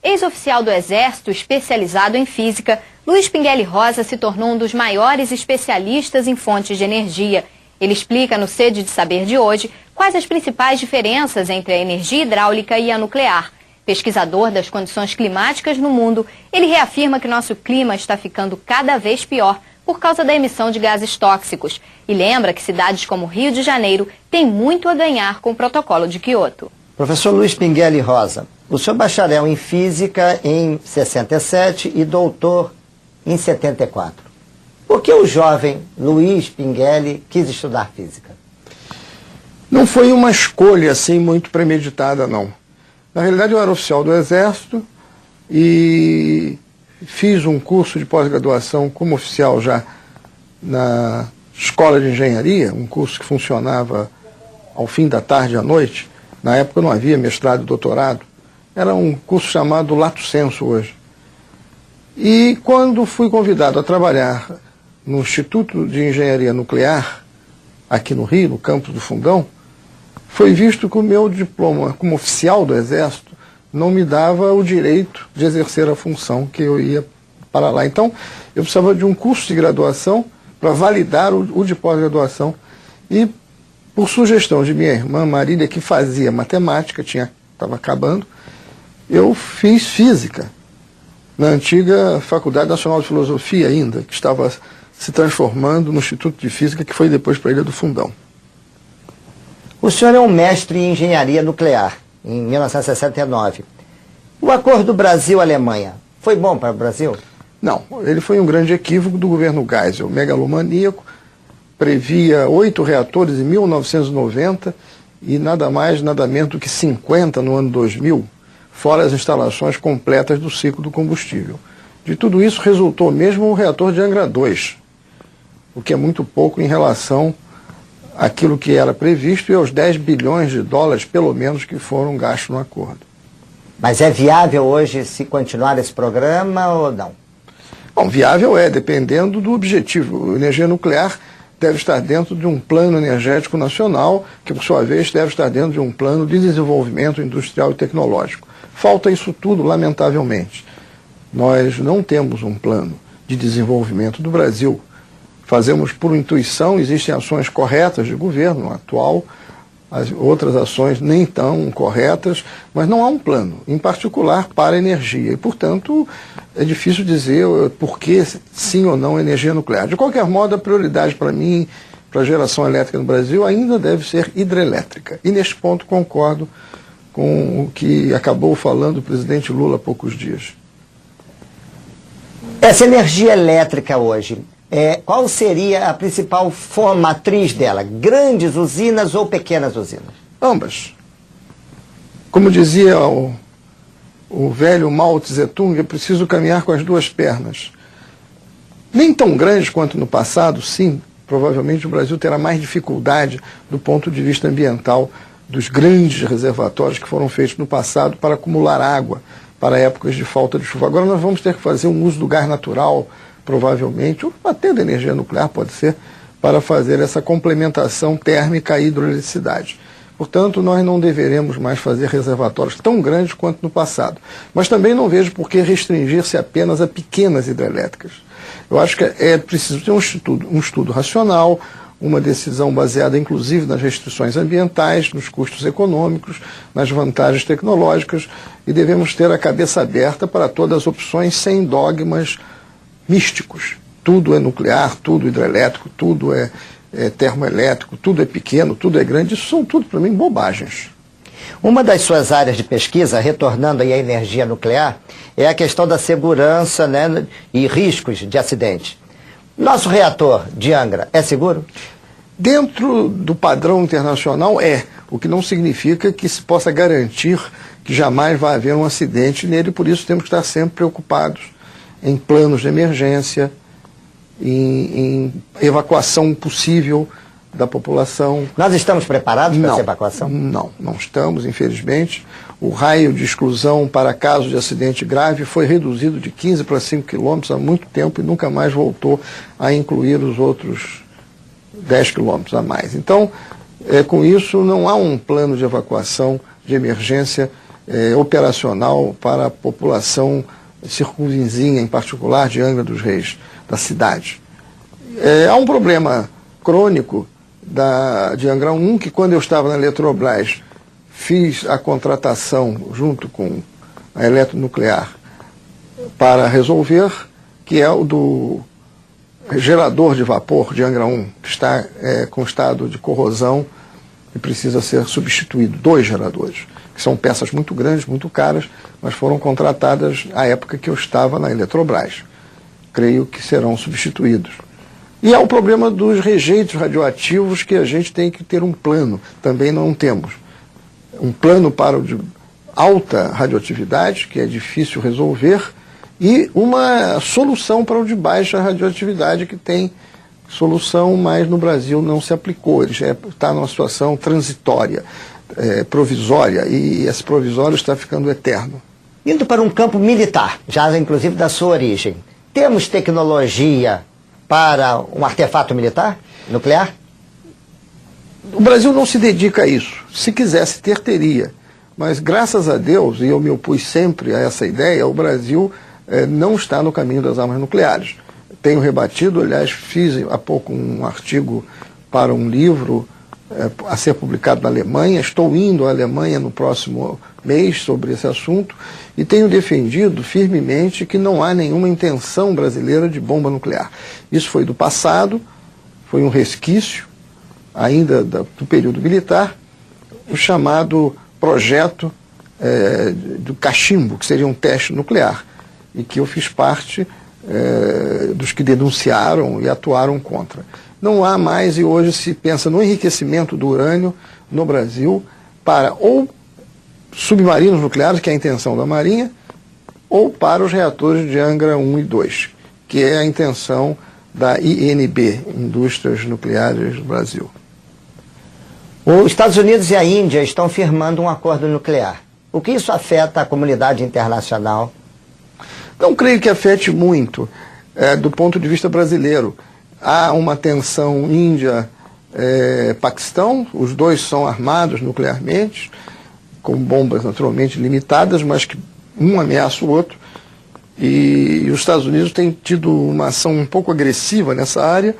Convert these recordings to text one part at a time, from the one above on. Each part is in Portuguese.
Ex-oficial do Exército, especializado em física, Luiz Pinguelli Rosa se tornou um dos maiores especialistas em fontes de energia. Ele explica no Sede de Saber de hoje quais as principais diferenças entre a energia hidráulica e a nuclear. Pesquisador das condições climáticas no mundo, ele reafirma que nosso clima está ficando cada vez pior por causa da emissão de gases tóxicos. E lembra que cidades como Rio de Janeiro têm muito a ganhar com o Protocolo de Quioto. Professor Luiz Pinguelli Rosa, o senhor bacharel em Física em 67 e doutor em 74. Por que o jovem Luiz Pinguelli quis estudar Física? Não foi uma escolha assim muito premeditada, não. Na realidade, eu era oficial do Exército e fiz um curso de pós-graduação como oficial já na Escola de Engenharia, um curso que funcionava ao fim da tarde e à noite. Na época não havia mestrado e doutorado. Era um curso chamado Lato Sensu hoje. E quando fui convidado a trabalhar no Instituto de Engenharia Nuclear, aqui no Rio, no campus do Fundão, foi visto que o meu diploma como oficial do Exército não me dava o direito de exercer a função que eu ia para lá. Então, eu precisava de um curso de graduação para validar o de pós-graduação. E, por sugestão de minha irmã Marília, que fazia matemática, estava acabando, eu fiz Física na antiga Faculdade Nacional de Filosofia ainda, que estava se transformando no Instituto de Física, que foi depois para a Ilha do Fundão. O senhor é um mestre em Engenharia Nuclear, em 1969. O acordo Brasil-Alemanha foi bom para o Brasil? Não, ele foi um grande equívoco do governo Geisel, megalomaníaco, previa 8 reatores em 1990 e nada mais, nada menos do que 50 no ano 2000, fora as instalações completas do ciclo do combustível. De tudo isso resultou mesmo o reator de Angra 2, o que é muito pouco em relação àquilo que era previsto e aos 10 bilhões de dólares, pelo menos, que foram gastos no acordo. Mas é viável hoje se continuar esse programa ou não? Bom, viável é, dependendo do objetivo. A energia nuclear deve estar dentro de um plano energético nacional, que por sua vez deve estar dentro de um plano de desenvolvimento industrial e tecnológico. Falta isso tudo, lamentavelmente. Nós não temos um plano de desenvolvimento do Brasil. Fazemos por intuição, existem ações corretas de governo atual, as outras ações nem tão corretas, mas não há um plano, em particular para a energia. E, portanto, é difícil dizer por que sim ou não a energia nuclear. De qualquer modo, a prioridade para mim, para a geração elétrica no Brasil, ainda deve ser hidrelétrica. E, neste ponto, concordo com o que acabou falando o presidente Lula há poucos dias. Essa energia elétrica hoje, qual seria a principal matriz dela? Grandes usinas ou pequenas usinas? Ambas. Como dizia o velho Mao Tse-tung, é preciso caminhar com as duas pernas. Nem tão grandes quanto no passado, sim, provavelmente o Brasil terá mais dificuldade do ponto de vista ambiental dos grandes reservatórios que foram feitos no passado para acumular água para épocas de falta de chuva. Agora nós vamos ter que fazer um uso do gás natural, provavelmente, ou até da energia nuclear, pode ser, para fazer essa complementação térmica à hidroeletricidade. Portanto, nós não deveremos mais fazer reservatórios tão grandes quanto no passado. Mas também não vejo por que restringir-se apenas a pequenas hidrelétricas. Eu acho que é preciso ter um estudo racional, uma decisão baseada inclusive nas restrições ambientais, nos custos econômicos, nas vantagens tecnológicas, e devemos ter a cabeça aberta para todas as opções sem dogmas místicos. Tudo é nuclear, tudo hidrelétrico, tudo é termoelétrico, tudo é pequeno, tudo é grande. Isso são tudo, para mim, bobagens. Uma das suas áreas de pesquisa, retornando aí à energia nuclear, é a questão da segurança, né, e riscos de acidente. Nosso reator de Angra é seguro? Dentro do padrão internacional o que não significa que se possa garantir que jamais vai haver um acidente nele, por isso temos que estar sempre preocupados em planos de emergência, em evacuação possível da população. Nós estamos preparados para essa evacuação? Não, não estamos, infelizmente. O raio de exclusão para casos de acidente grave foi reduzido de 15 para 5 quilômetros há muito tempo e nunca mais voltou a incluir os outros 10 quilômetros a mais. Então, com isso, não há um plano de evacuação de emergência operacional para a população circunvizinha, em particular de Angra dos Reis, da cidade. Há um problema crônico de Angra 1, que quando eu estava na Eletrobras, fiz a contratação junto com a Eletronuclear para resolver, que é o do gerador de vapor de Angra 1, que está com estado de corrosão e precisa ser substituído. 2 geradores, que são peças muito grandes, muito caras, mas foram contratadas à época que eu estava na Eletrobras. Creio que serão substituídos. E há o problema dos rejeitos radioativos, que a gente tem que ter um plano. Também não temos. Um plano para o de alta radioatividade, que é difícil resolver, e uma solução para o de baixa radioatividade, que tem solução, mas no Brasil não se aplicou. Ele já está numa situação transitória, provisória, e esse provisório está ficando eterno. Indo para um campo militar, já inclusive da sua origem, temos tecnologia para um artefato militar, nuclear? O Brasil não se dedica a isso. Se quisesse ter, teria. Mas, graças a Deus, e eu me opus sempre a essa ideia, o Brasil não está no caminho das armas nucleares. Tenho rebatido, aliás, fiz há pouco um artigo para um livro a ser publicado na Alemanha. Estou indo à Alemanha no próximo mês sobre esse assunto e tenho defendido firmemente que não há nenhuma intenção brasileira de bomba nuclear. Isso foi do passado, foi um resquício ainda do período militar, o chamado projeto do cachimbo, que seria um teste nuclear, e que eu fiz parte dos que denunciaram e atuaram contra. Não há mais, e hoje se pensa no enriquecimento do urânio no Brasil para ou submarinos nucleares, que é a intenção da Marinha, ou para os reatores de Angra 1 e 2, que é a intenção da INB, Indústrias Nucleares do Brasil. Os Estados Unidos e a Índia estão firmando um acordo nuclear. O que isso afeta a comunidade internacional? Não creio que afete muito, do ponto de vista brasileiro. Há uma tensão Índia-Paquistão, os dois são armados nuclearmente, com bombas naturalmente limitadas, mas que um ameaça o outro. E os Estados Unidos têm tido uma ação um pouco agressiva nessa área,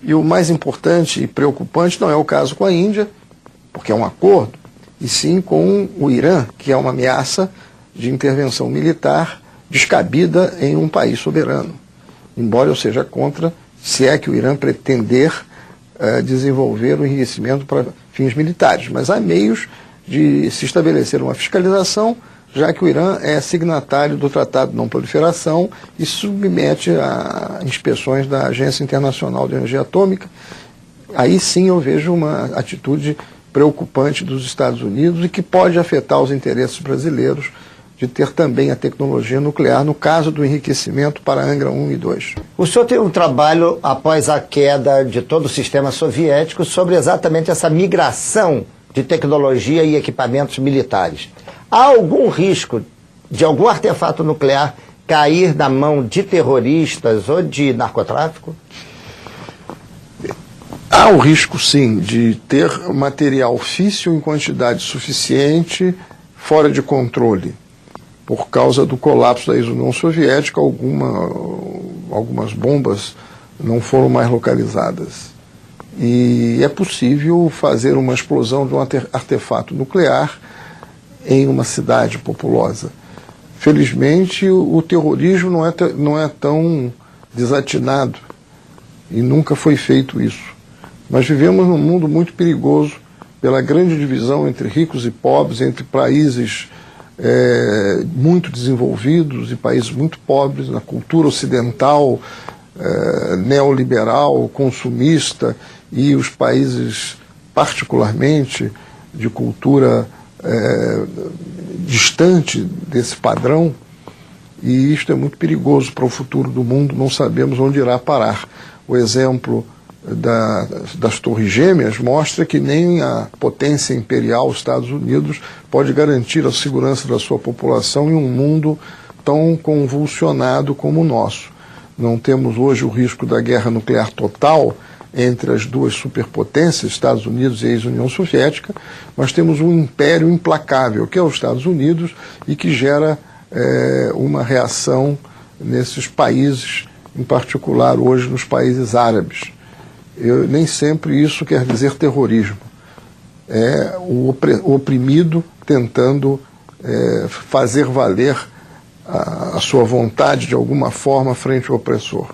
e o mais importante e preocupante não é o caso com a Índia, porque é um acordo, e sim com o Irã, que é uma ameaça de intervenção militar descabida em um país soberano. Embora eu seja contra, se é que o Irã pretender desenvolver o enriquecimento para fins militares. Mas há meios de se estabelecer uma fiscalização, já que o Irã é signatário do Tratado de Não Proliferação e submete a inspeções da Agência Internacional de Energia Atômica. Aí sim eu vejo uma atitude preocupante dos Estados Unidos e que pode afetar os interesses brasileiros de ter também a tecnologia nuclear no caso do enriquecimento para Angra 1 e 2. O senhor tem um trabalho após a queda de todo o sistema soviético sobre exatamente essa migração de tecnologia e equipamentos militares. Há algum risco de algum artefato nuclear cair na mão de terroristas ou de narcotráfico? Há o risco, sim, de ter material físsil em quantidade suficiente fora de controle. Por causa do colapso da ex-União Soviética, algumas bombas não foram mais localizadas. E é possível fazer uma explosão de um artefato nuclear em uma cidade populosa. Felizmente, o terrorismo não é tão desatinado e nunca foi feito isso. Nós vivemos num mundo muito perigoso pela grande divisão entre ricos e pobres, entre países muito desenvolvidos e países muito pobres, na cultura ocidental, neoliberal, consumista, e os países particularmente de cultura distante desse padrão. E isto é muito perigoso para o futuro do mundo, não sabemos onde irá parar. O exemplo das Torres Gêmeas mostra que nem a potência imperial, os Estados Unidos, pode garantir a segurança da sua população em um mundo tão convulsionado como o nosso. Não temos hoje o risco da guerra nuclear total entre as duas superpotências, Estados Unidos e ex-União Soviética, mas temos um império implacável, que é os Estados Unidos, e que gera uma reação nesses países, em particular hoje nos países árabes. Nem sempre isso quer dizer terrorismo. É o oprimido tentando fazer valer a sua vontade de alguma forma frente ao opressor.